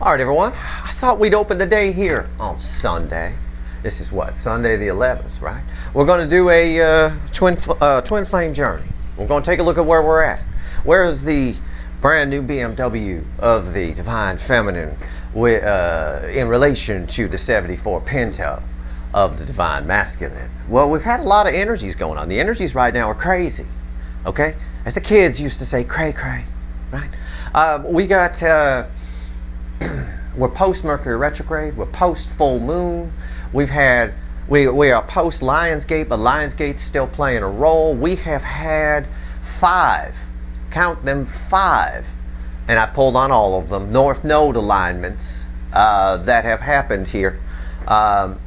All right, everyone. I thought we'd open the day here on Sunday. This is what? Sunday the 11th, right? We're going to do a twin flame journey. We're going to take a look at where we're at. Where is the brand new BMW of the Divine Feminine in relation to the 74 Pinto of the Divine Masculine? Well, we've had a lot of energies going on. The energies right now are crazy, okay? As the kids used to say, cray, cray, right? We're post Mercury retrograde. We're post full moon. We are post Lionsgate, but Lionsgate's still playing a role. We have had 5, count them 5, and I pulled on all of them, North Node alignments that have happened here. 4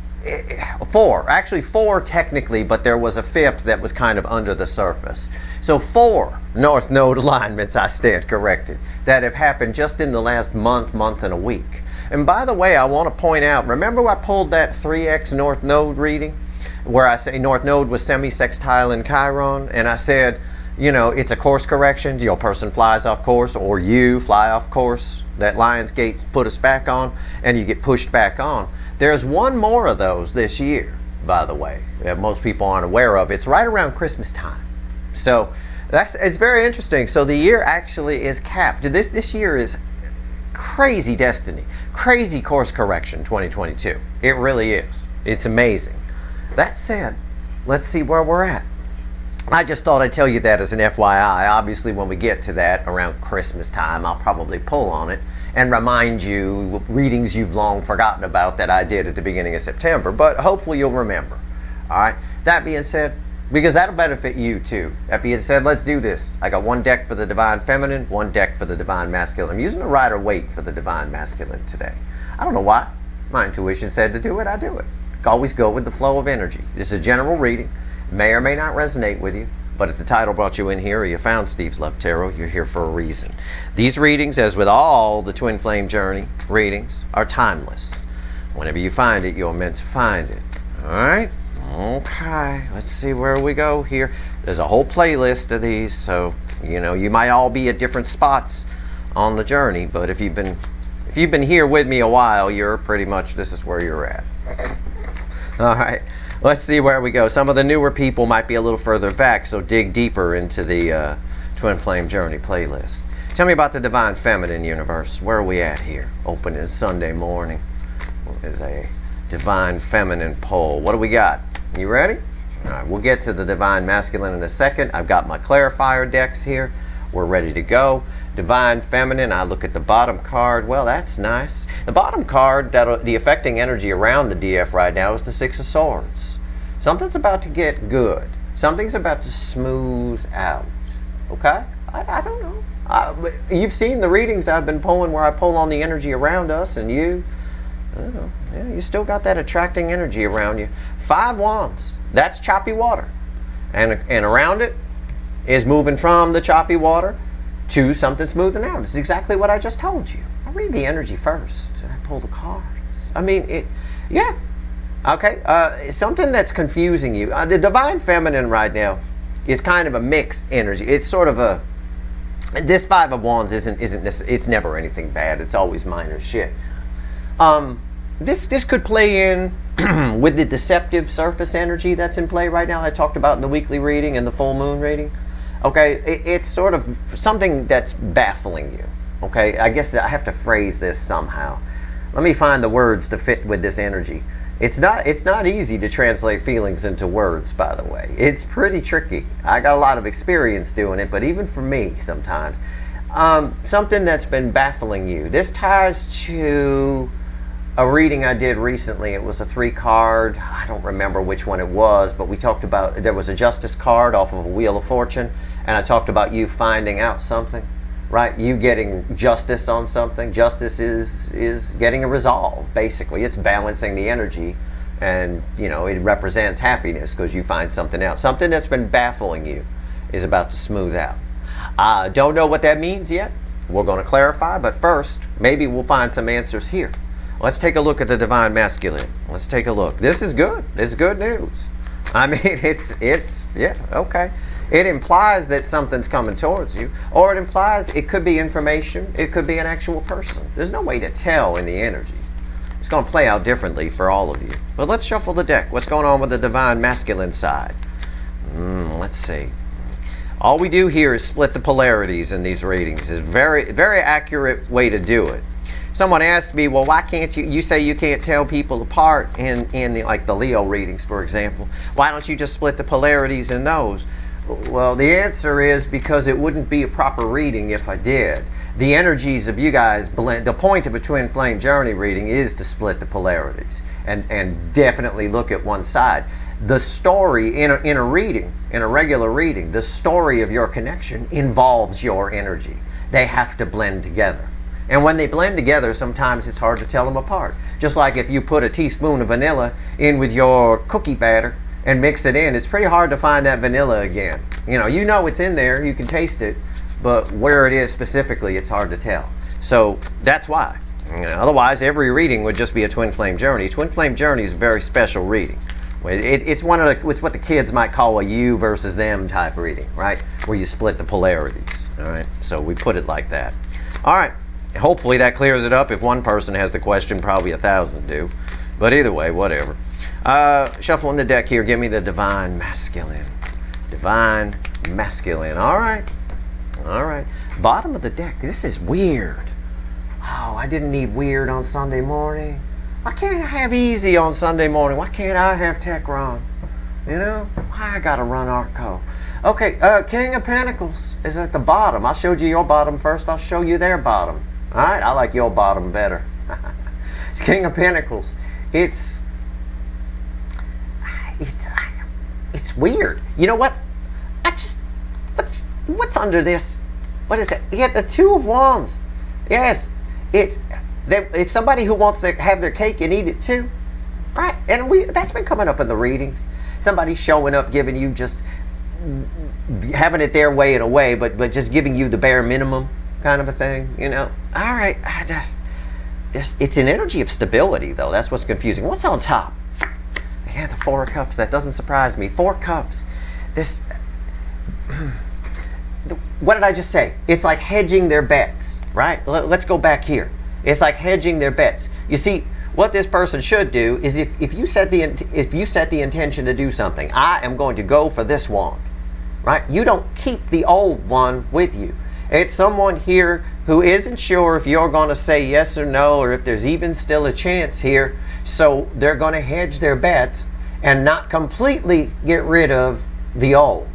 technically, but there was a 5th that was kind of under the surface. So 4 North Node alignments, I stand corrected, that have happened just in the last month and a week. And by the way, I want to point out, remember I pulled that 3x North Node reading where I say North Node was semi-sextile in Chiron, and I said, you know, it's a course correction. Your person flies off course, or you fly off course. That Lionsgate's put us back on, and you get pushed back on. There's one more of those this year, by the way, that most people aren't aware of. It's right around Christmas time. So it's very interesting. So the year actually is capped. This year is crazy destiny, crazy course correction 2022. It really is. It's amazing. That said, let's see where we're at. I just thought I'd tell you that as an FYI. Obviously, when we get to that around Christmas time, I'll probably pull on it and remind you readings you've long forgotten about that I did at the beginning of September. But hopefully you'll remember. All right. That being said, because that'll benefit you too. That being said, let's do this. I got 1 deck for the Divine Feminine, 1 deck for the Divine Masculine. I'm using the Rider-Waite for the Divine Masculine today. I don't know why. My intuition said to do it, I do it. Always go with the flow of energy. This is a general reading. May or may not resonate with you, but if the title brought you in here or you found Steve's Love Tarot, you're here for a reason. These readings, as with all the Twin Flame Journey readings, are timeless. Whenever you find it, you're meant to find it. All right? Okay, let's see where we go here. There's a whole playlist of these, so you know you might all be at different spots on the journey. But if you've been here with me a while, you're pretty much this is where you're at. All right, let's see where we go. Some of the newer people might be a little further back, so dig deeper into the Twin Flame Journey playlist. Tell me about the Divine Feminine universe. Where are we at here? Opening Sunday morning. What is a Divine Feminine poll? What do we got? You ready? All right, we'll get to the Divine Masculine in a second. I've got my clarifier decks here. We're ready to go. Divine Feminine, I look at the bottom card. Well, that's nice. The bottom card, the affecting energy around the DF right now is the 6 of Swords. Something's about to get good. Something's about to smooth out. Okay? I don't know. You've seen the readings I've been pulling where I pull on the energy around us, and you still got that attracting energy around you. 5 wands. That's choppy water. And around it is moving from the choppy water to something smoothing out. It's exactly what I just told you. I read the energy first, and I pull the cards. I mean, yeah. Okay, something that's confusing you. The Divine Feminine right now is kind of a mixed energy. It's sort of this 5 of Wands isn't it's never anything bad. It's always minor shit. This could play in with the deceptive surface energy that's in play right now. I talked about in the weekly reading and the full moon reading. Okay, it's sort of something that's baffling you. Okay, I guess I have to phrase this somehow. Let me find the words to fit with this energy. It's not easy to translate feelings into words, by the way. It's pretty tricky. I got a lot of experience doing it, but even for me sometimes. Something that's been baffling you. This ties to a reading I did recently. It was a 3 card. I don't remember which one it was, but we talked about, there was a Justice card off of a Wheel of Fortune, and I talked about you finding out something, right? You getting justice on something. Justice is getting a resolve, basically. It's balancing the energy, and you know, it represents happiness because you find something out. Something that's been baffling you is about to smooth out. I don't know what that means yet. We're going to clarify, but first, maybe we'll find some answers here. Let's take a look at the Divine Masculine. Let's take a look. This is good. This is good news. I mean, it's yeah, okay. It implies that something's coming towards you, or it implies it could be information, it could be an actual person. There's no way to tell in the energy. It's going to play out differently for all of you. But let's shuffle the deck. What's going on with the divine masculine side? Let's see. All we do here is split the polarities in these readings. It's a very, very accurate way to do it. Someone asked me, well, why can't you say you can't tell people apart in like the Leo readings, for example. Why don't you just split the polarities in those? Well, the answer is because it wouldn't be a proper reading if I did. The energies of you guys blend. The point of a twin flame journey reading is to split the polarities and definitely look at one side. The story in a reading, in a regular reading, the story of your connection involves your energy. They have to blend together. And when they blend together, sometimes it's hard to tell them apart. Just like if you put a teaspoon of vanilla in with your cookie batter and mix it in, it's pretty hard to find that vanilla again. You know it's in there, you can taste it, but where it is specifically, it's hard to tell. So that's why. Otherwise, every reading would just be a twin flame journey. Twin flame journey is a very special reading. It's it's what the kids might call a you versus them type reading, right? Where you split the polarities. All right. So we put it like that. All right. Hopefully that clears it up. If one person has the question, probably 1,000 do. But either way, whatever. Shuffling the deck here. Give me the divine masculine. Divine masculine. All right. All right. Bottom of the deck. This is weird. Oh, I didn't need weird on Sunday morning. Why can't I have easy on Sunday morning? Why can't I have tech run? Why I gotta run Arco? Okay, King of Pentacles is at the bottom. I showed you your bottom first. I'll show you their bottom. All right, I like your bottom better. It's King of Pentacles. It's weird. You know what? What's under this? What is that? You get the Two of Wands. Yes, it's somebody who wants to have their cake and eat it too, right? And that's been coming up in the readings. Somebody showing up, giving you just having it their way in a way, but just giving you the bare minimum kind of a thing. All right. It's an energy of stability, though. That's what's confusing. What's on top? Yeah, the Four of Cups. That doesn't surprise me. Four Cups. This. What did I just say? It's like hedging their bets, right? Let's go back here. It's like hedging their bets. You see, what this person should do is if you set the intention to do something, I am going to go for this wand, right? You don't keep the old one with you. It's someone here who isn't sure if you're going to say yes or no, or if there's even still a chance here. So they're going to hedge their bets and not completely get rid of the old.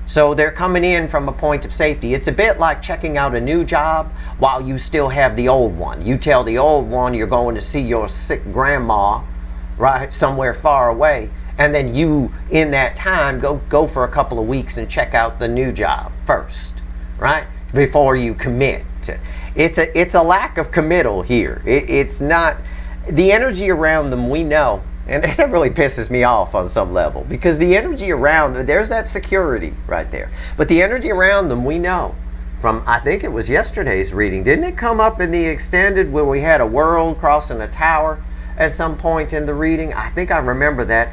So they're coming in from a point of safety. It's a bit like checking out a new job while you still have the old one. You tell the old one you're going to see your sick grandma, right, somewhere far away. And then you, in that time, go for a couple of weeks and check out the new job first, right, before you commit. It's a lack of committal here. It's not, the energy around them, we know. And that really pisses me off on some level, because the energy around them, there's that security right there. But the energy around them, we know from, I think it was yesterday's reading. Didn't it come up in the extended where we had a world crossing a tower at some point in the reading? I think I remember that.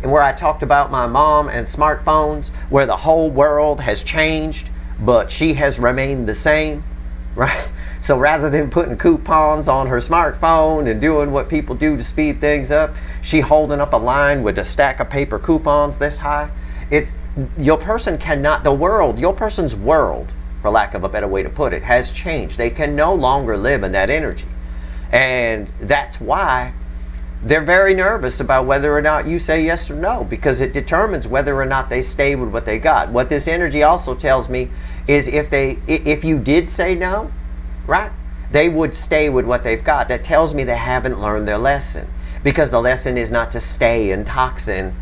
Where I talked about my mom and smartphones, where the whole world has changed, but she has remained the same, right? So rather than putting coupons on her smartphone and doing what people do to speed things up, she holding up a line with a stack of paper coupons this high. It's your person cannot, your person's world, for lack of a better way to put it, has changed. They can no longer live in that energy. And that's why they're very nervous about whether or not you say yes or no, because it determines whether or not they stay with what they got. What this energy also tells me is if you did say no, right, they would stay with what they've got. That tells me they haven't learned their lesson, because the lesson is not to stay in toxin.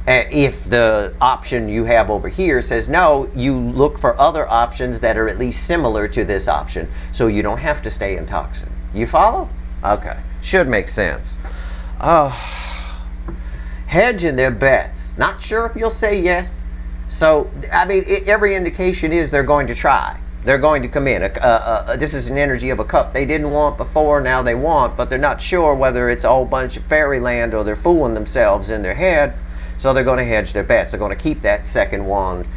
If the option you have over here says no, you look for other options that are at least similar to this option, so you don't have to stay in toxin. You follow? Okay, should make sense. Hedging their bets. Not sure if you'll say yes. So, I mean, every indication is they're going to try. They're going to come in. This is an energy of a cup they didn't want before, now they want, but they're not sure whether it's a whole bunch of fairyland or they're fooling themselves in their head, so they're going to hedge their bets. They're going to keep that second wand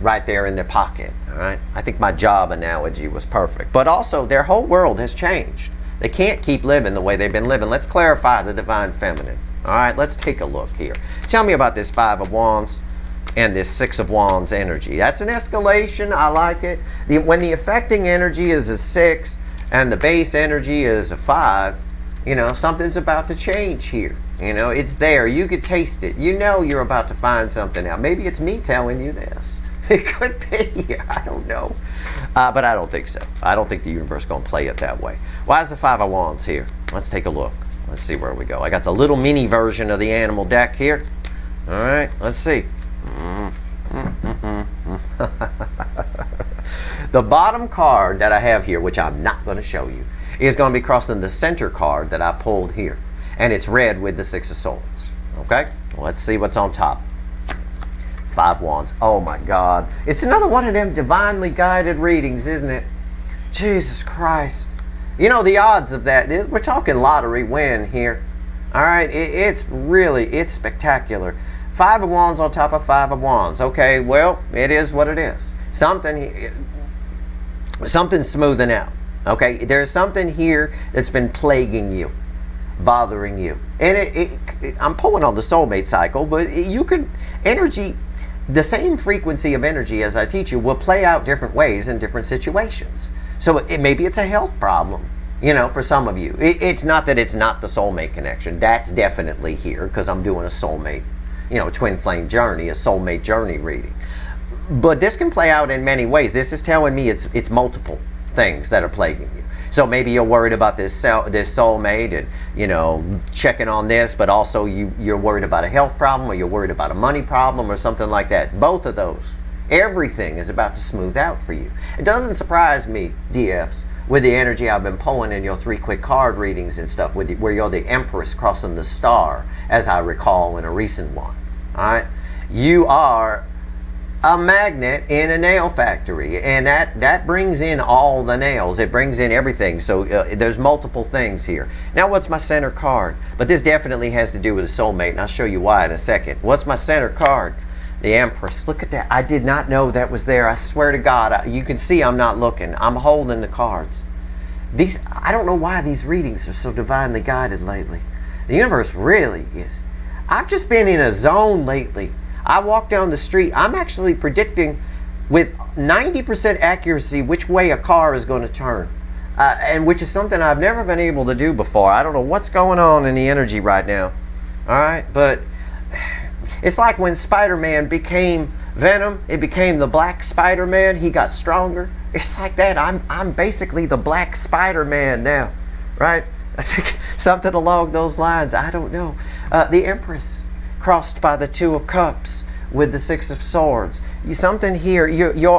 right there in their pocket. All right, I think my job analogy was perfect. But also, their whole world has changed. They can't keep living the way they've been living. Let's clarify the divine feminine. All right, let's take a look here. Tell me about this Five of Wands and this Six of Wands energy. That's an escalation. I like it. When the affecting energy is a 6 and the base energy is a 5, you know, something's about to change here. You know, it's there. You could taste it. You know you're about to find something out. Maybe it's me telling you this. It could be. I don't know. But I don't think so. I don't think the universe is going to play it that way. Why is the Five of Wands here? Let's take a look. Let's see where we go. I got the little mini version of the animal deck here. All right, let's see. The bottom card that I have here, which I'm not going to show you, is going to be crossing the center card that I pulled here. And it's red with the Six of Swords. Okay? Let's see what's on top. Five Wands. Oh my God. It's another one of them divinely guided readings, isn't it? Jesus Christ. You know, the odds of that, we're talking lottery win here. All right? It's spectacular. Five of Wands on top of Five of Wands. Okay, well, it is what it is. Something's smoothing out. Okay? There's something here that's been plaguing you, bothering you. And I'm pulling on the soulmate cycle, but you could, energy, the same frequency of energy as I teach you will play out different ways in different situations. So maybe it's a health problem, you know, for some of you. It's not that it's not the soulmate connection. That's definitely here because I'm doing a soulmate, you know, twin flame journey, a soulmate journey reading. But this can play out in many ways. This is telling me it's multiple things that are plaguing you. So maybe you're worried about this soulmate and, you know, checking on this, but also you're worried about a health problem or you're worried about a money problem or something like that. Both of those. Everything is about to smooth out for you. It doesn't surprise me, DFs, with the energy I've been pulling in your 3 quick card readings and stuff, where you're the Empress crossing the star, as I recall in a recent one. All right? You are a magnet in a nail factory, and that brings in all the nails. It brings in everything. So there's multiple things here. Now, what's my center card? But this definitely has to do with a soulmate, and I'll show you why in a second. What's my center card? The Empress. Look at that. I did not know that was there. I swear to God. You can see I'm not looking. I'm holding the cards. I don't know why these readings are so divinely guided lately. The universe really is. I've just been in a zone lately. I walk down the street. I'm actually predicting with 90% accuracy which way a car is going to turn. And which is something I've never been able to do before. I don't know what's going on in the energy right now. All right? But it's like when Spider-Man became Venom, it became the Black Spider-Man. He got stronger. It's like that. I'm basically the Black Spider-Man now. Right? I think something along those lines. I don't know. The Empress crossed by the Two of Cups with the Six of Swords. Something here.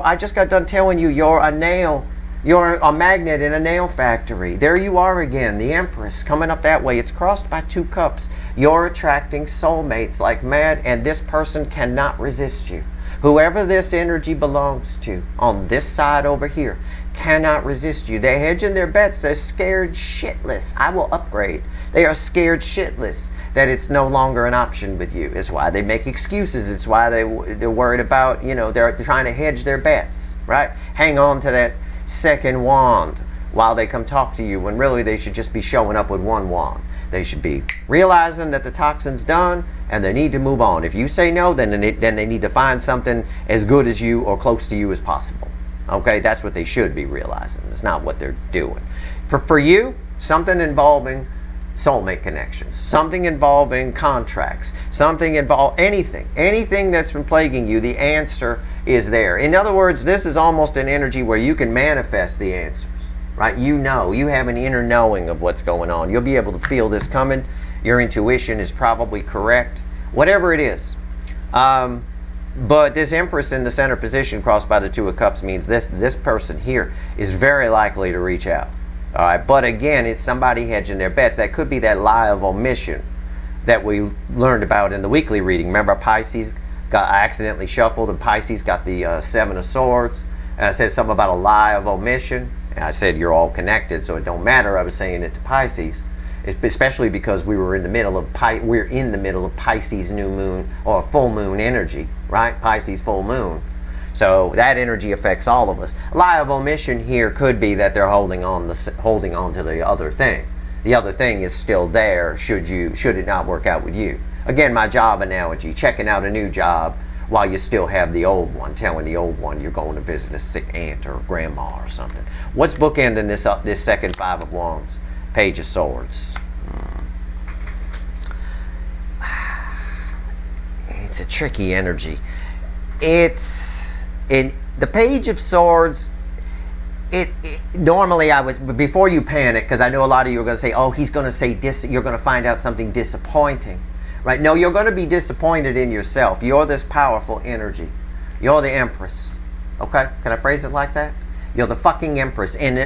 I just got done telling you you're a nail. You're a magnet in a nail factory. There you are again, the Empress coming up that way. It's crossed by 2 cups. You're attracting soulmates like mad, and this person cannot resist you. Whoever this energy belongs to on this side over here cannot resist you. They're hedging their bets. They're scared shitless. I will upgrade. They are scared shitless that it's no longer an option with you. It's why they make excuses. It's why they're worried about, you know, they're trying to hedge their bets, right? Hang on to that second wand while they come talk to you, when really they should just be showing up with 1 wand. They should be realizing that the toxin's done and they need to move on. If you say no, then they need to find something as good as you or close to you as possible. Okay, that's what they should be realizing. It's not what they're doing. For you, something involving soulmate connections, something involving contracts, something involving anything that's been plaguing you, the answer is there. In other words, this is almost an energy where you can manifest the answers, right? You know, you have an inner knowing of what's going on. You'll be able to feel this coming. Your intuition is probably correct, whatever it is. But this Empress in the center position crossed by the Two of Cups means this person here is very likely to reach out. All right, but again, it's somebody hedging their bets. That could be that lie of omission that we learned about in the weekly reading. Remember, Pisces I accidentally shuffled, and Pisces got the 7 of Swords. And I said something about a lie of omission. And I said you're all connected, so it don't matter. I was saying it to Pisces, especially because we're in the middle of Pisces new moon or full moon energy, right? Pisces full moon. So that energy affects all of us. Lie of omission here could be that they're holding on to the other thing. The other thing is still there should it not work out with you. Again, my job analogy, checking out a new job while you still have the old one, telling the old one you're going to visit a sick aunt or grandma or something. What's bookending this second Five of Wands? Page of Swords. It's a tricky energy. It's in the Page of Swords. Normally I would, before you panic, because I know a lot of you are going to say, oh, he's going to say you're going to find out something disappointing, right? No, you're going to be disappointed in yourself. You're this powerful energy. You're the Empress. Okay, can I phrase it like that? You're the fucking Empress. And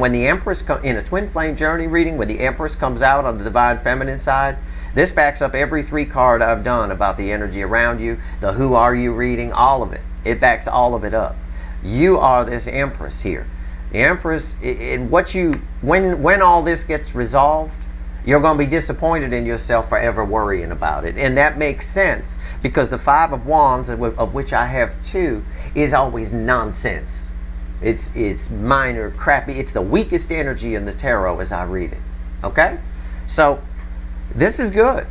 when the Empress in a twin flame journey reading, when the Empress comes out on the divine feminine side, this backs up every 3 card I've done about the energy around you, the who are you reading, all of it. It backs all of it up. You are this Empress here. The Empress, when all this gets resolved, you're going to be disappointed in yourself forever worrying about it. And that makes sense because the Five of Wands, of which I have 2, is always nonsense. It's minor, crappy. It's the weakest energy in the tarot as I read it. Okay? So, this is good.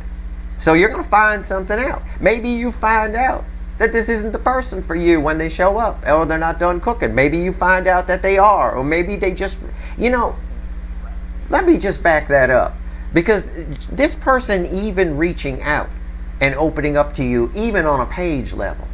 So you're going to find something out. Maybe you find out that this isn't the person for you when they show up, or they're not done cooking. Maybe you find out that they are, or maybe they just, let me just back that up. Because this person even reaching out and opening up to you, even on a page level,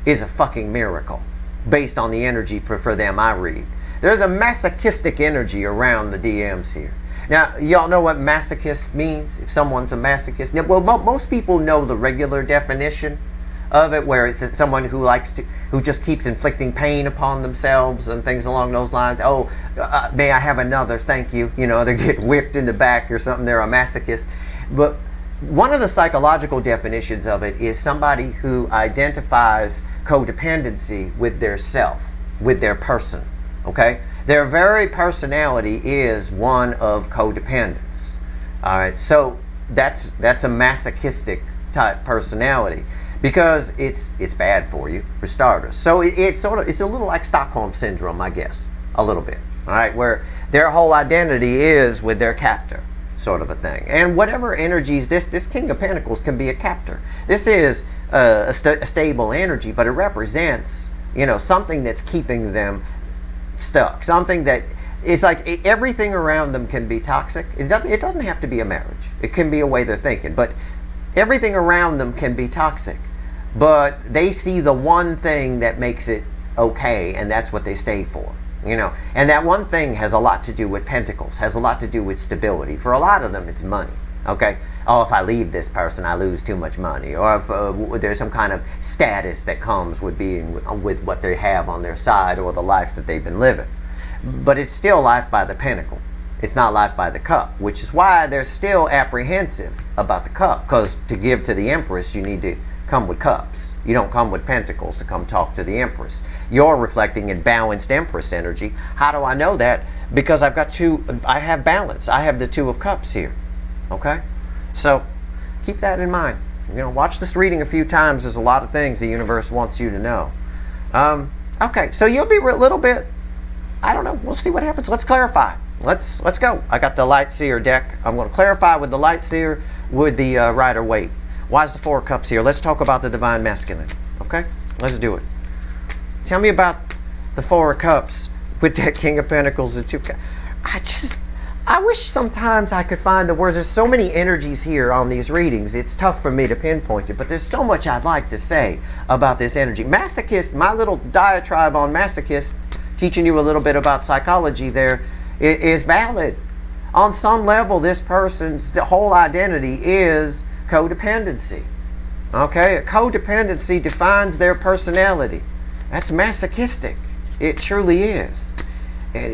is a fucking miracle based on the energy for them I read. There's a masochistic energy around the DMs here. Now, y'all know what masochist means? If someone's a masochist? Now, well, most people know the regular definition of it, where it's someone who just keeps inflicting pain upon themselves and things along those lines. Oh, may I have another? Thank you. They get whipped in the back or something. They're a masochist. But one of the psychological definitions of it is somebody who identifies codependency with their self, with their person. Okay? Their very personality is one of codependence. All right, so that's a masochistic type personality because it's bad for you for starters. So it's a little like Stockholm syndrome, I guess, a little bit. All right, where their whole identity is with their captor, sort of a thing. And whatever energies, this King of Pentacles can be a captor. This is a stable energy, but it represents something that's keeping them stuck, something that it's like everything around them can be toxic. It doesn't have to be a marriage. It can be a way they're thinking, but everything around them can be toxic. But they see the one thing that makes it okay, and that's what they stay for. And that one thing has a lot to do with pentacles, has a lot to do with stability. For a lot of them, it's money. Okay? Oh, if I leave this person, I lose too much money. Or if there's some kind of status that comes with being with what they have on their side or the life that they've been living. But it's still life by the pentacle. It's not life by the cup, which is why they're still apprehensive about the cup. Because to give to the Empress, you need to come with cups. You don't come with pentacles to come talk to the Empress. You're reflecting in balanced Empress energy. How do I know that? Because I have balance. I have the 2 of Cups here. Okay? So, keep that in mind. Watch this reading a few times. There's a lot of things the universe wants you to know. Okay, so you'll be a little bit, I don't know, we'll see what happens. Let's clarify. Let's go. I got the Light Seer deck. I'm going to clarify with the Light Seer with the Rider Waite. Why is the 4 of Cups here? Let's talk about the Divine Masculine. Okay? Let's do it. Tell me about the 4 of Cups with that King of Pentacles and 2 Cups. I wish sometimes I could find the words. There's so many energies here on these readings. It's tough for me to pinpoint it, but there's so much I'd like to say about this energy. Masochist, my little diatribe on masochist, teaching you a little bit about psychology there, is valid. On some level, this person's whole identity is codependency. Okay? Codependency defines their personality. That's masochistic. It truly is. And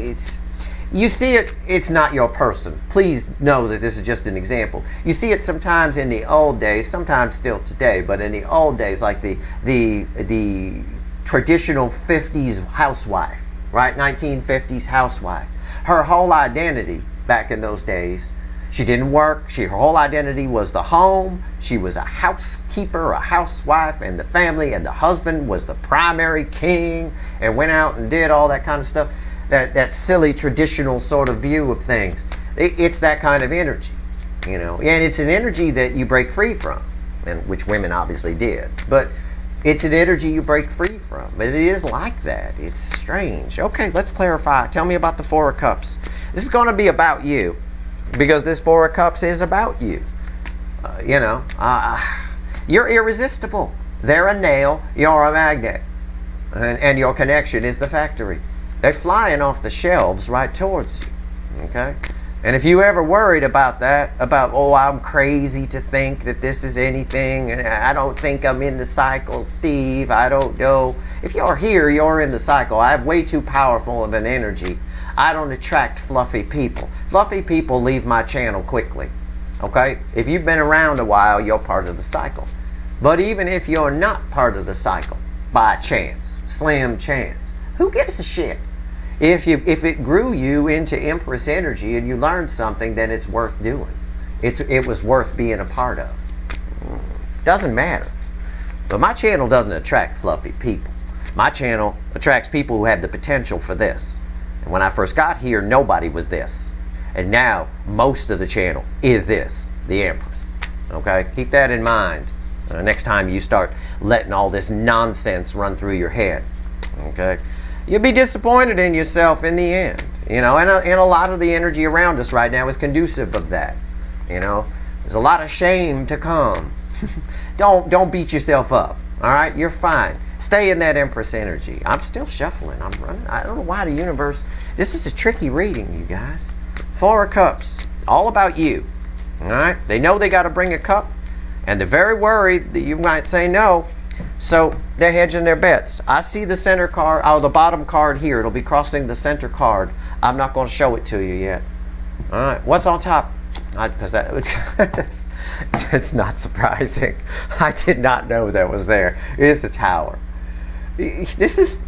you see it, it's not your person. Please know that this is just an example. You see it sometimes in the old days, sometimes still today, but in the old days, like the traditional 50s housewife, right? 1950s housewife. Her whole identity back in those days, She didn't work. Her whole identity was the home. She was a housekeeper, a housewife, and the family, and the husband was the primary king, and went out and did all that kind of stuff. That silly traditional sort of view of things. It's that kind of energy, you know. And it's an energy that you break free from, and which women obviously did. But it's an energy you break free from. But it is like that. It's strange. Okay, let's clarify. Tell me about the Four of Cups. This is going to be about you, because this Four of Cups is about you. You're irresistible. They're a nail. You're a magnet. And your connection is the factory. They're flying off the shelves right towards you. Okay? And if you ever worried about that, oh, I'm crazy to think that this is anything, and I don't think I'm in the cycle, Steve, I don't know. If you're here, you're in the cycle. I have way too powerful of an energy. I don't attract fluffy people. Fluffy people leave my channel quickly. Okay? If you've been around a while, you're part of the cycle. But even if you're not part of the cycle, by chance, slim chance, who gives a shit? If it grew you into Empress energy and you learned something, then it's worth doing. It was worth being a part of. Doesn't matter. But my channel doesn't attract fluffy people. My channel attracts people who have the potential for this. And when I first got here, nobody was this. And now, most of the channel is this, the Empress. Okay? Keep that in mind next time you start letting all this nonsense run through your head. Okay? You'll be disappointed in yourself in the end. You know, and a lot of the energy around us right now is conducive of that. You know? There's a lot of shame to come. Don't beat yourself up. Alright? You're fine. Stay in that Empress energy. I'm still shuffling. I'm running. I don't know why the universe... This is a tricky reading, you guys. Four of Cups. All about you. Alright? They know they got to bring a cup. And they're very worried that you might say no. So they're hedging their bets. I see the center card, the bottom card here. It'll be crossing the center card. I'm not going to show it to you yet. Alright. What's on top? Because it's not surprising. I did not know that was there. It is the Tower. This is...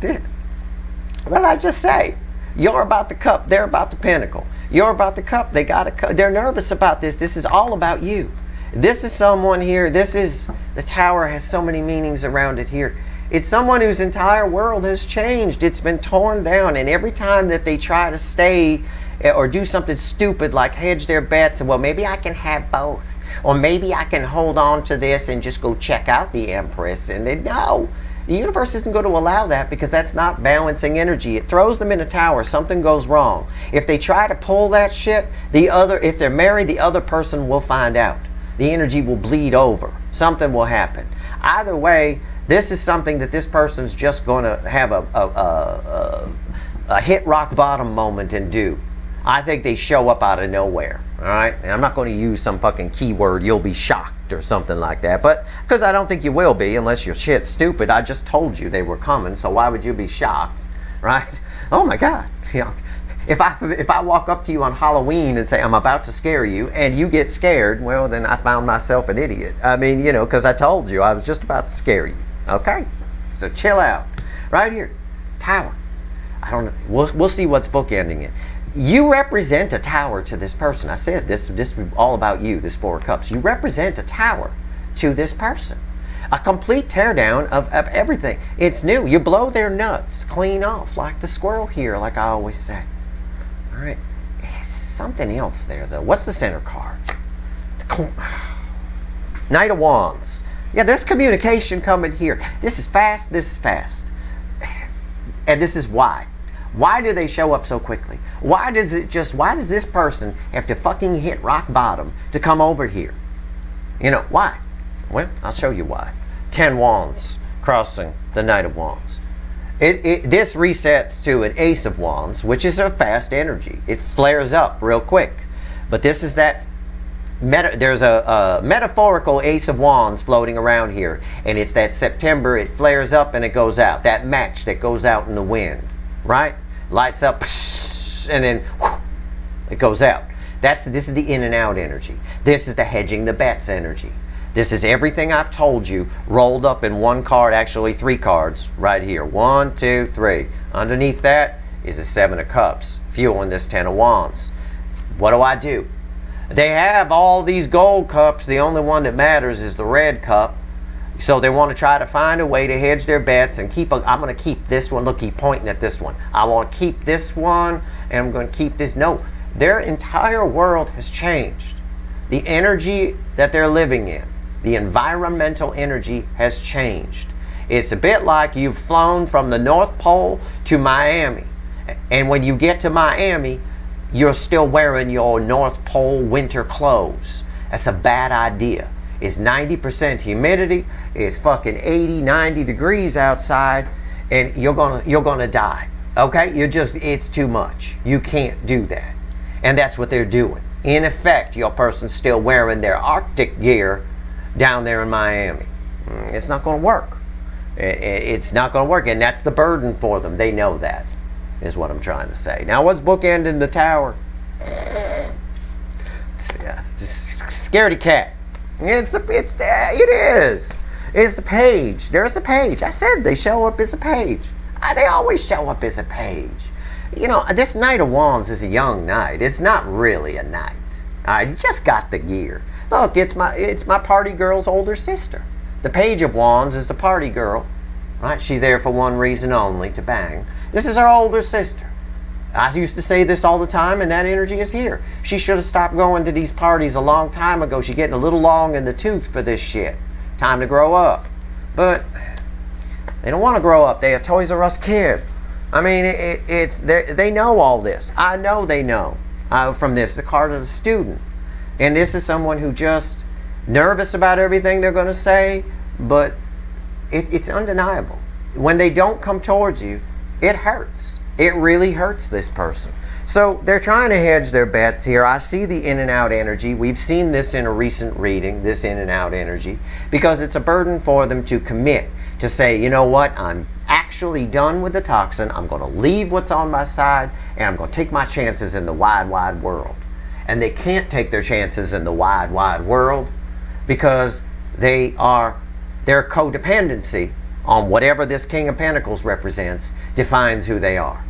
What did I just say? You're about the cup. They're about the pentacle. You're about the cup. They got a cup. They're nervous about this. This is all about you. This is someone here. This is... The Tower has so many meanings around it here. It's someone whose entire world has changed. It's been torn down. And every time that they try to stay or do something stupid like hedge their bets, and well, maybe I can have both. Or maybe I can hold on to this and just go check out the Empress. And they, no. The universe isn't going to allow that, because that's not balancing energy. It throws them in a tower. Something goes wrong. If they try to pull that shit, if they're married, the other person will find out. The energy will bleed over. Something will happen. Either way, this is something that this person's just going to have a hit rock bottom moment and do. I think they show up out of nowhere. All right? And I'm not going to use some fucking keyword, you'll be shocked or something like that. But because I don't think you will be, unless you're shit stupid. I just told you they were coming, so why would you be shocked? Right? Oh my God. You know, if I walk up to you on Halloween and say I'm about to scare you and you get scared, well, then I found myself an idiot. I mean, you know, because I told you I was just about to scare you. Okay? So chill out. Right here. Tower. I don't know. We'll see what's bookending it. You represent a tower to this person. I said this is all about you, this Four of Cups. You represent a tower to this person. A complete teardown of everything. It's new. You blow their nuts clean off, like the squirrel here, like I always say. All right. There's something else there, though. What's the center card? Knight of Wands. Yeah, there's communication coming here. This is fast. This is fast. And this is why. Why do they show up so quickly? Why does this person have to fucking hit rock bottom to come over here? You know, why? Well, I'll show you why. 10 Wands crossing the Knight of Wands. This resets to an Ace of Wands, which is a fast energy. It flares up real quick. But this is that... there's a metaphorical Ace of Wands floating around here. And it's that September, it flares up and it goes out. That match that goes out in the wind. Right? Lights up, and then whoosh, it goes out. This is the in and out energy. This is the hedging the bets energy. This is everything I've told you rolled up in one card, actually 3 cards right here. 1, 2, 3. Underneath that is a 7 of Cups, fueling this 10 of Wands. What do? They have all these gold cups. The only one that matters is the red cup. So they want to try to find a way to hedge their bets and I'm going to keep this one. Look, he's pointing at this one. I want to keep this one, and I'm going to keep this. No, their entire world has changed. The energy that they're living in, the environmental energy has changed. It's a bit like you've flown from the North Pole to Miami. And when you get to Miami, you're still wearing your North Pole winter clothes. That's a bad idea. It's 90% humidity. It's fucking 80, 90 degrees outside, and you're gonna die. Okay? It's too much. You can't do that. And that's what they're doing. In effect, your person's still wearing their Arctic gear down there in Miami. It's not gonna work. It's not gonna work, and that's the burden for them. They know that, is what I'm trying to say. Now, what's bookending the tower? Yeah, scaredy cat. It is. It's the page. There's the page. I said they show up as a page. They always show up as a page. You know, this Knight of Wands is a young knight. It's not really a knight. All right, he just got the gear. Look, it's my party girl's older sister. The Page of Wands is the party girl. Right? She's there for one reason only, to bang. This is her older sister. I used to say this all the time, and that energy is here. She should have stopped going to these parties a long time ago. She's getting a little long in the tooth for this shit. Time to grow up. But they don't want to grow up. They're a Toys R Us kid. I mean, they know all this. I know they know from this. The card of the student. And this is someone who just nervous about everything they're going to say, but it's undeniable. When they don't come towards you, it hurts. It really hurts this person. So they're trying to hedge their bets here. I see the in and out energy. We've seen this in a recent reading, this in and out energy, because it's a burden for them to commit, to say, you know what, I'm actually done with the toxin. I'm going to leave what's on my side, and I'm going to take my chances in the wide, wide world. And they can't take their chances in the wide, wide world because their codependency on whatever this King of Pentacles represents defines who they are.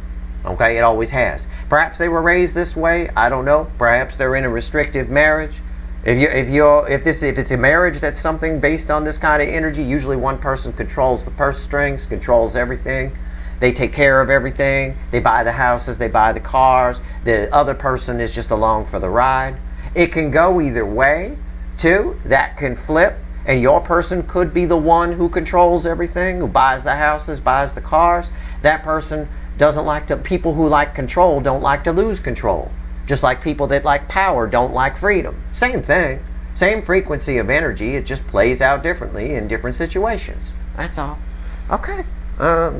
Okay, it always has. Perhaps they were raised this way. I don't know. Perhaps they're in a restrictive marriage. If it's a marriage that's something based on this kind of energy, usually one person controls the purse strings, controls everything. They take care of everything. They buy the houses, they buy the cars. The other person is just along for the ride. It can go either way, too. That can flip. And your person could be the one who controls everything, who buys the houses, buys the cars. That person doesn't like to, people who like control don't like to lose control. Just like people that like power don't like freedom. Same thing. Same frequency of energy. It just plays out differently in different situations. That's all. Okay.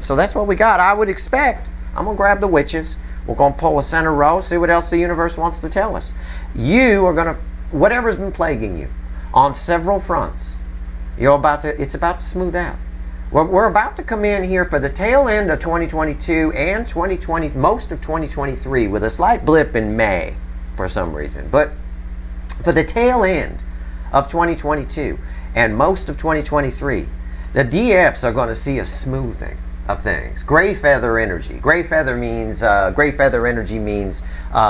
So that's what we got. I would expect, I'm going to grab the witches. We're going to pull a center row, see what else the universe wants to tell us. You are going to, whatever's been plaguing you, on several fronts, it's about to smooth out. We're about to come in here for the tail end of 2022 and 2020, most of 2023, with a slight blip in May for some reason. But for the tail end of 2022 and most of 2023, the DFs are going to see a smoothing of things. Gray feather energy. Gray feather energy means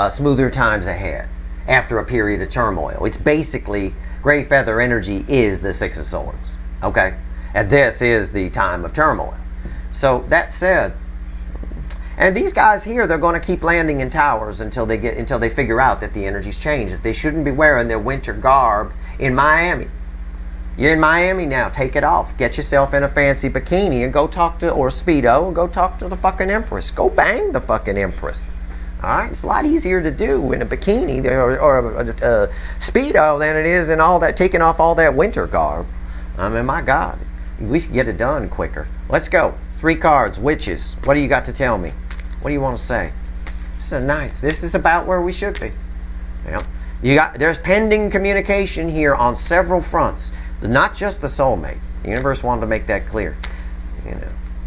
smoother times ahead after a period of turmoil. It's basically, gray feather energy is the Six of Swords. Okay? And this is the time of turmoil. So that said, and these guys here, they're going to keep landing in towers until they figure out that the energy's changed, that they shouldn't be wearing their winter garb in Miami. You're in Miami now. Take it off. Get yourself in a fancy bikini and go talk to, or Speedo, and go talk to the fucking Empress. Go bang the fucking Empress. All right? It's a lot easier to do in a bikini or a Speedo than it is in all that, taking off all that winter garb. I mean, my God. We should get it done quicker. Let's go. 3 cards. Witches. What do you got to tell me? What do you want to say? This is nice. This is about where we should be. Yeah. There's pending communication here on several fronts. Not just the soulmate. The universe wanted to make that clear.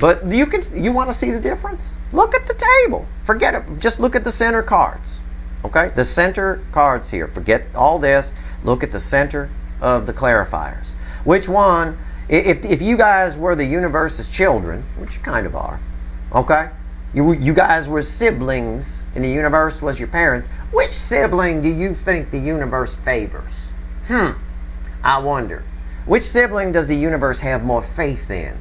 But you want to see the difference? Look at the table. Forget it. Just look at the center cards. Okay? The center cards here. Forget all this. Look at the center of the clarifiers. Which one, if you guys were the universe's children, which you kind of are, okay? You guys were siblings, and the universe was your parents. Which sibling do you think the universe favors? I wonder. Which sibling does the universe have more faith in?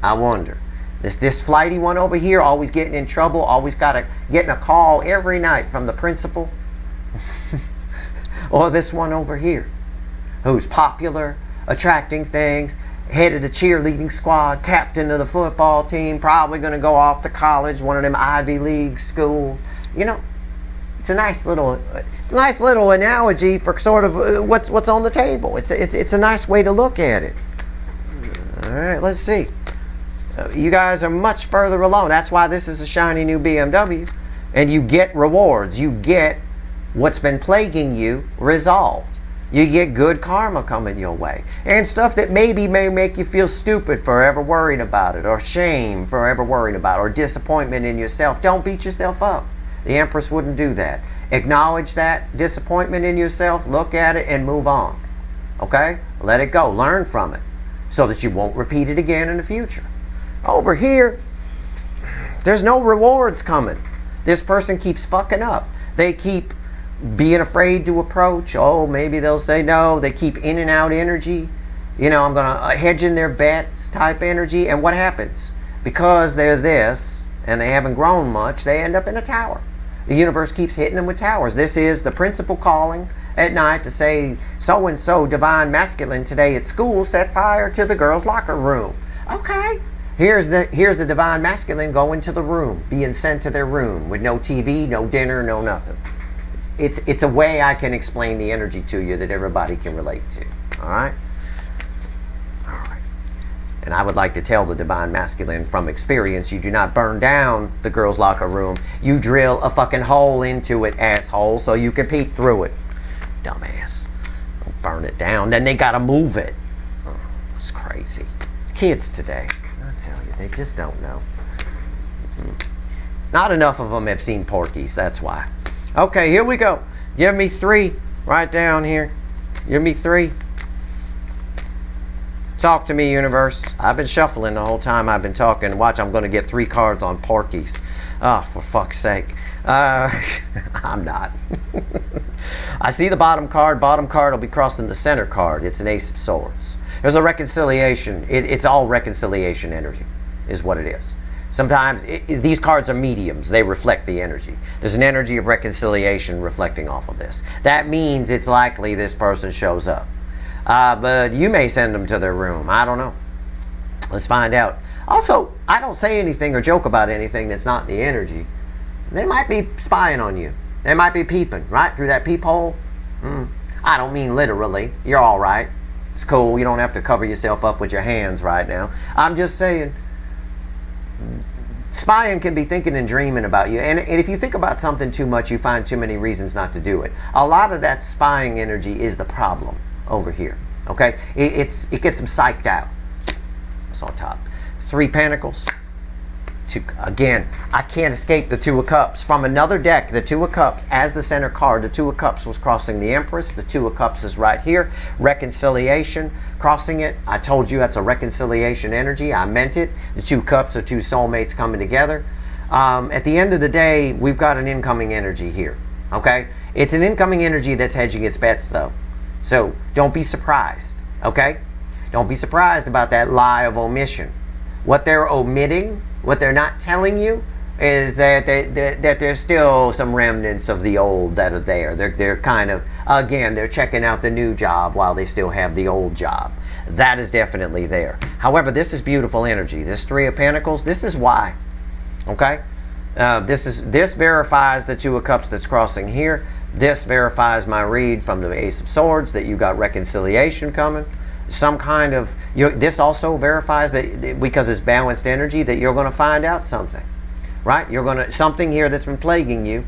I wonder. This flighty one over here, always getting in trouble, always getting a call every night from the principal. Or this one over here, who's popular, attracting things, head of the cheerleading squad, captain of the football team, probably going to go off to college, one of them Ivy League schools. You know, it's a nice little analogy for sort of what's on the table. It's a nice way to look at it. All right, let's see. You guys are much further along. That's why this is a shiny new BMW. And you get rewards. You get what's been plaguing you resolved. You get good karma coming your way. And stuff that maybe may make you feel stupid forever worrying about it, or shame forever worrying about it, or disappointment in yourself. Don't beat yourself up. The Empress wouldn't do that. Acknowledge that disappointment in yourself, look at it, and move on. Okay? Let it go. Learn from it so that you won't repeat it again in the future. Over here, there's no rewards coming. This person keeps fucking up. They keep being afraid to approach. Oh, maybe they'll say no. They keep in and out energy. You know, I'm going to hedge in their bets type energy. And what happens? Because they're this and they haven't grown much, they end up in a tower. The universe keeps hitting them with towers. This is the principal calling at night to say, so-and-so divine masculine today at school set fire to the girls' locker room. Okay. Here's the divine masculine going to the room, being sent to their room with no TV, no dinner, no nothing. It's a way I can explain the energy to you that everybody can relate to. All right? All right. And I would like to tell the divine masculine from experience, you do not burn down the girls' locker room. You drill a fucking hole into it, asshole, so you can peek through it. Dumbass. Don't burn it down. Then they gotta move it. Oh, it's crazy. Kids today. Tell you, they just don't know. Not enough of them have seen Porky's, that's why. Okay, here we go. Give me 3 right down here. Give me 3. Talk to me, universe. I've been shuffling the whole time I've been talking. Watch, I'm going to get 3 cards on Porky's. Oh, for fuck's sake. I'm not. I see the bottom card. Bottom card will be crossing the center card. It's an Ace of Swords. There's a reconciliation. It's all reconciliation energy is what it is. Sometimes these cards are mediums. They reflect the energy. There's an energy of reconciliation reflecting off of this. That means it's likely this person shows up. But you may send them to their room. I don't know. Let's find out. Also, I don't say anything or joke about anything that's not in the energy. They might be spying on you. They might be peeping, right? Through that peephole. I don't mean literally. You're all right. It's cool. You don't have to cover yourself up with your hands right now. I'm just saying, spying can be thinking and dreaming about you. And if you think about something too much, you find too many reasons not to do it. A lot of that spying energy is the problem over here. Okay? It gets them psyched out. It's on top. 3 Pentacles. Again, I can't escape the 2 of Cups. From another deck, the 2 of Cups as the center card, the 2 of Cups was crossing the Empress. The 2 of Cups is right here. Reconciliation, crossing it. I told you that's a reconciliation energy. I meant it. The 2 Cups are 2 soulmates coming together. At the end of the day, we've got an incoming energy here. Okay? It's an incoming energy that's hedging its bets, though. So don't be surprised. Okay? Don't be surprised about that lie of omission. What they're omitting, what they're not telling you, is that that there's still some remnants of the old that are there. They're kind of, again, they're checking out the new job while they still have the old job. That is definitely there. However, this is beautiful energy. This 3 of Pentacles, this is why. Okay? This verifies the 2 of Cups that's crossing here. This verifies my read from the Ace of Swords that you got reconciliation coming. Some kind of, this also verifies that, because it's balanced energy, that you're going to find out something, right? Something here that's been plaguing you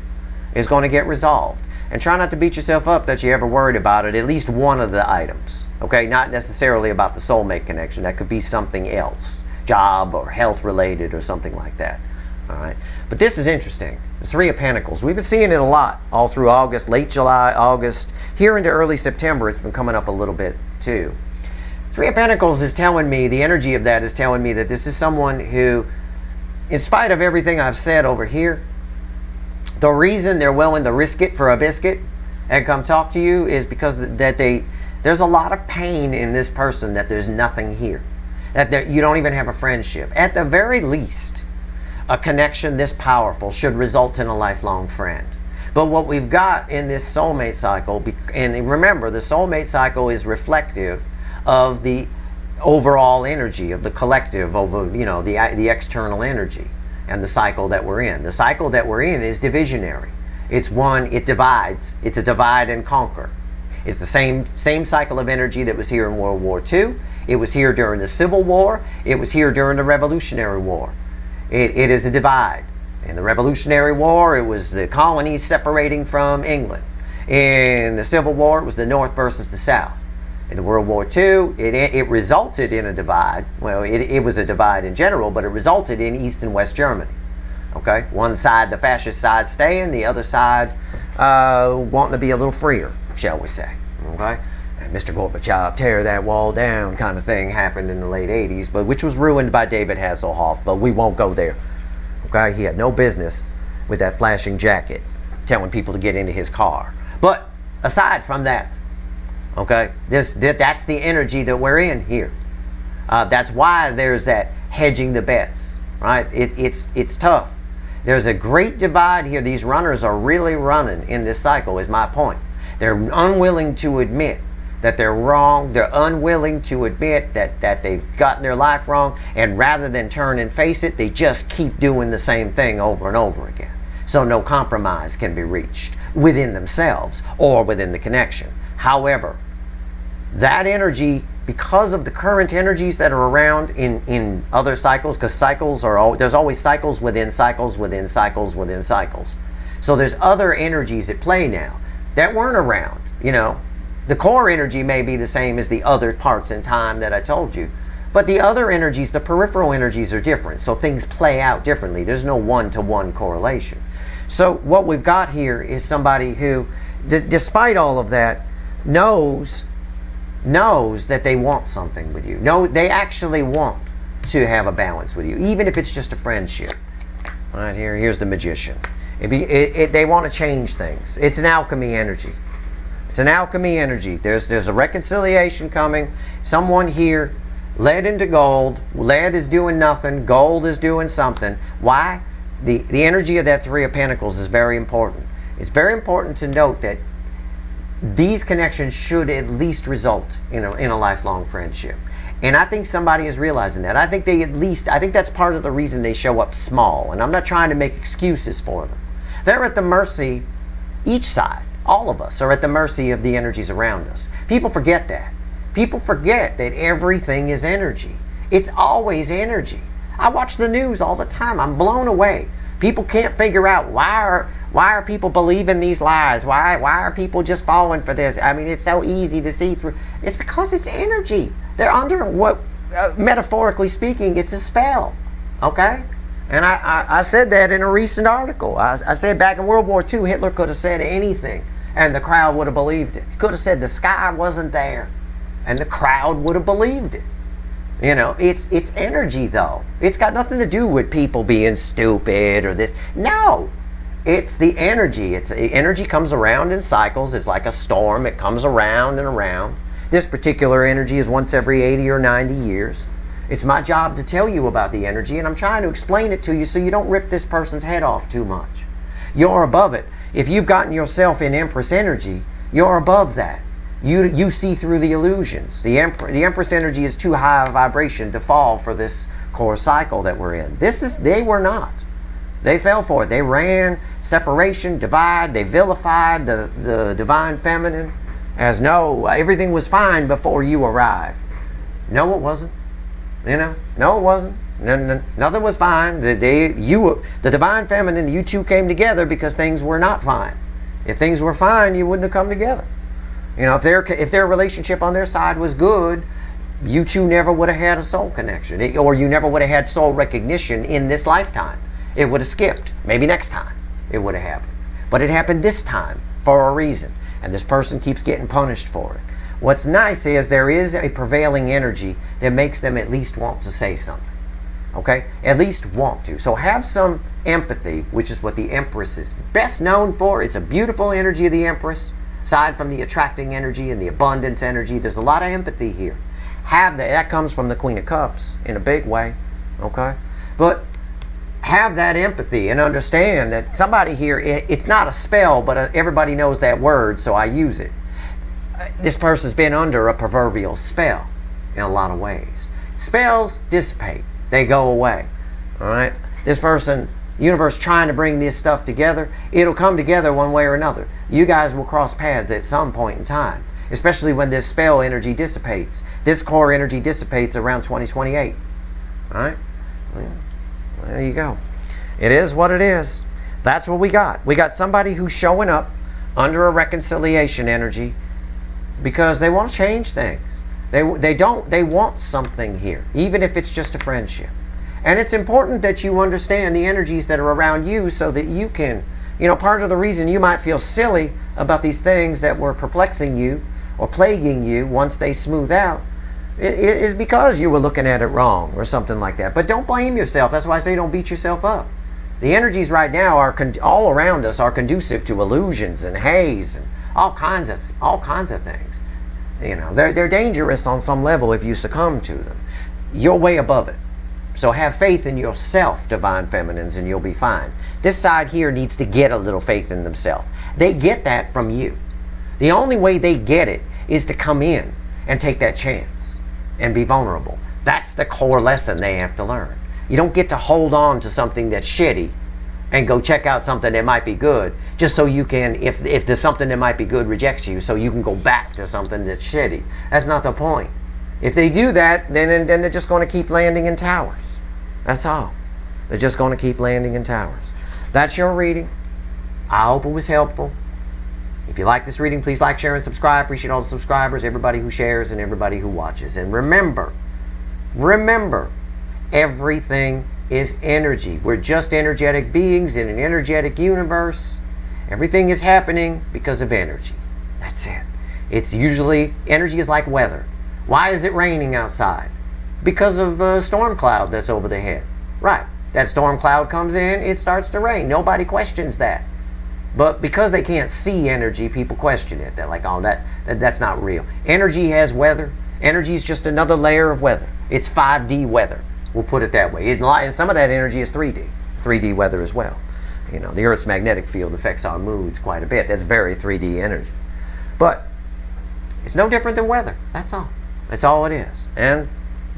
is going to get resolved. And try not to beat yourself up that you ever worried about it, at least one of the items, okay? Not necessarily about the soulmate connection. That could be something else, job or health related or something like that, all right? But this is interesting. The 3 of Pentacles. We've been seeing it a lot all through August, late July, August. Here into early September, it's been coming up a little bit too. 3 of Pentacles is telling me, the energy of that is telling me that this is someone who in spite of everything I've said over here, the reason they're willing to risk it for a biscuit and come talk to you is because there's a lot of pain in this person that there's nothing here. That you don't even have a friendship. At the very least, a connection this powerful should result in a lifelong friend. But what we've got in this soulmate cycle, and remember, the soulmate cycle is reflective of the overall energy of the collective, over the external energy and the cycle that we're in. The cycle that we're in is divisionary. It divides. It's a divide and conquer. It's the same cycle of energy that was here in World War II. It was here during the Civil War. It was here during the Revolutionary War. It is a divide. In the Revolutionary War, it was the colonies separating from England. In the Civil War, it was the North versus the South. In the World War II, it resulted in a divide. Well, it was a divide in general, but it resulted in East and West Germany. Okay? One side, the fascist side, staying, the other side wanting to be a little freer, shall we say. Okay? And Mr. Gorbachev, tear that wall down kind of thing happened in the late 80s, but which was ruined by David Hasselhoff, but we won't go there. Okay? He had no business with that flashing jacket telling people to get into his car. But aside from that, okay, that's the energy that we're in here. That's why there's that hedging the bets, right? It's tough. There's a great divide here. These runners are really running in this cycle, is my point. They're unwilling to admit that they're wrong. They're unwilling to admit that they've gotten their life wrong. And rather than turn and face it, they just keep doing the same thing over and over again. So no compromise can be reached within themselves or within the connection. However, that energy, because of the current energies that are around in other cycles, because there's always cycles within cycles within cycles within cycles. So there's other energies at play now that weren't around. The core energy may be the same as the other parts in time that I told you, but the other energies, the peripheral energies, are different. So things play out differently. There's no one-to-one correlation. So what we've got here is somebody who, despite all of that, knows that they want something with you. They actually want to have a balance with you, even if it's just a friendship. Right here's the magician. They want to change things. It's an alchemy energy. It's an alchemy energy. There's a reconciliation coming. Someone here, lead into gold. Lead is doing nothing. Gold is doing something. Why? The energy of that Three of Pentacles is very important. It's very important to note that these connections should at least result in a lifelong friendship. And I think somebody is realizing that. I think that's part of the reason they show up small. And I'm not trying to make excuses for them. They're at the mercy, each side, all of us are at the mercy of the energies around us. People forget that. People forget that everything is energy. It's always energy. I watch the news all the time. I'm blown away. People can't figure out why are people believing these lies? Why are people just falling for this? I mean, it's so easy to see through. It's because it's energy. They're under what, metaphorically speaking, it's a spell. Okay? And I said that in a recent article. I said back in World War II, Hitler could have said anything, and the crowd would have believed it. He could have said the sky wasn't there, and the crowd would have believed it. It's energy, though. It's got nothing to do with people being stupid or this. No. It's the energy. Energy comes around in cycles. It's like a storm. It comes around and around. This particular energy is once every 80 or 90 years. It's my job to tell you about the energy, and I'm trying to explain it to you so you don't rip this person's head off too much. You're above it. If you've gotten yourself in Empress energy, you're above that. You see through the illusions. The Empress energy is too high a vibration to fall for this core cycle that we're in. They were not. They fell for it. They ran separation, divide. They vilified the divine feminine as no, everything was fine before you arrived. No, it wasn't. No, it wasn't. Nothing was fine. The divine feminine, you two came together because things were not fine. If things were fine, you wouldn't have come together. If their relationship on their side was good, you two never would have had a soul connection, or you never would have had soul recognition in this lifetime. It would have skipped. Maybe next time it would have happened. But it happened this time for a reason, and this person keeps getting punished for it. What's nice is there is a prevailing energy that makes them at least want to say something. Okay? At least want to. So have some empathy, which is what the Empress is best known for. It's a beautiful energy of the Empress. Aside from the attracting energy and the abundance energy, there's a lot of empathy here. Have that. That comes from the Queen of Cups in a big way. Okay? But have that empathy and understand that somebody here, it's not a spell, but everybody knows that word, so I use it. This person's been under a proverbial spell in a lot of ways. Spells dissipate. They go away. All right? This person, universe trying to bring this stuff together, it'll come together one way or another. You guys will cross paths at some point in time, especially when this spell energy dissipates. This core energy dissipates around 2028. All right? Well, there you go. It is what it is. That's what we got. We got somebody who's showing up under a reconciliation energy because they want to change things. They want something here, even if it's just a friendship. And it's important that you understand the energies that are around you so that you can, part of the reason you might feel silly about these things that were perplexing you or plaguing you once they smooth out is because you were looking at it wrong or something like that. But don't blame yourself. That's why I say don't beat yourself up. The energies right now are all around us are conducive to illusions and haze and all kinds of things. They're dangerous on some level if you succumb to them. You're way above it. So have faith in yourself, divine feminines, and you'll be fine. This side here needs to get a little faith in themselves. They get that from you. The only way they get it is to come in and take that chance and be vulnerable. That's the core lesson they have to learn. You don't get to hold on to something that's shitty and go check out something that might be good just so you can, if there's something that might be good rejects you, so you can go back to something that's shitty. That's not the point. If they do that, then they're just going to keep landing in towers. That's all. They're just going to keep landing in towers. That's your reading. I hope it was helpful. If you like this reading, please like, share, and subscribe. Appreciate all the subscribers, everybody who shares, and everybody who watches. And remember, everything is energy. We're just energetic beings in an energetic universe. Everything is happening because of energy. That's it. It's usually, energy is like weather. Why is it raining outside? Because of a storm cloud that's over the head. Right. That storm cloud comes in, it starts to rain. Nobody questions that. But because they can't see energy, people question it. They're like, oh, that's not real. Energy has weather. Energy is just another layer of weather. It's 5D weather. We'll put it that way. And some of that energy is 3D weather as well. The Earth's magnetic field affects our moods quite a bit. That's very 3D energy. But it's no different than weather. That's all. That's all it is. And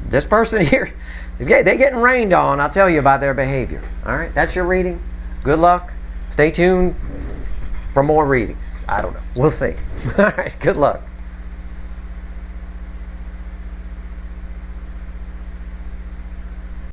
this person here, they're getting rained on. I'll tell you about their behavior. All right? That's your reading. Good luck. Stay tuned for more readings. I don't know. We'll see. All right. Good luck.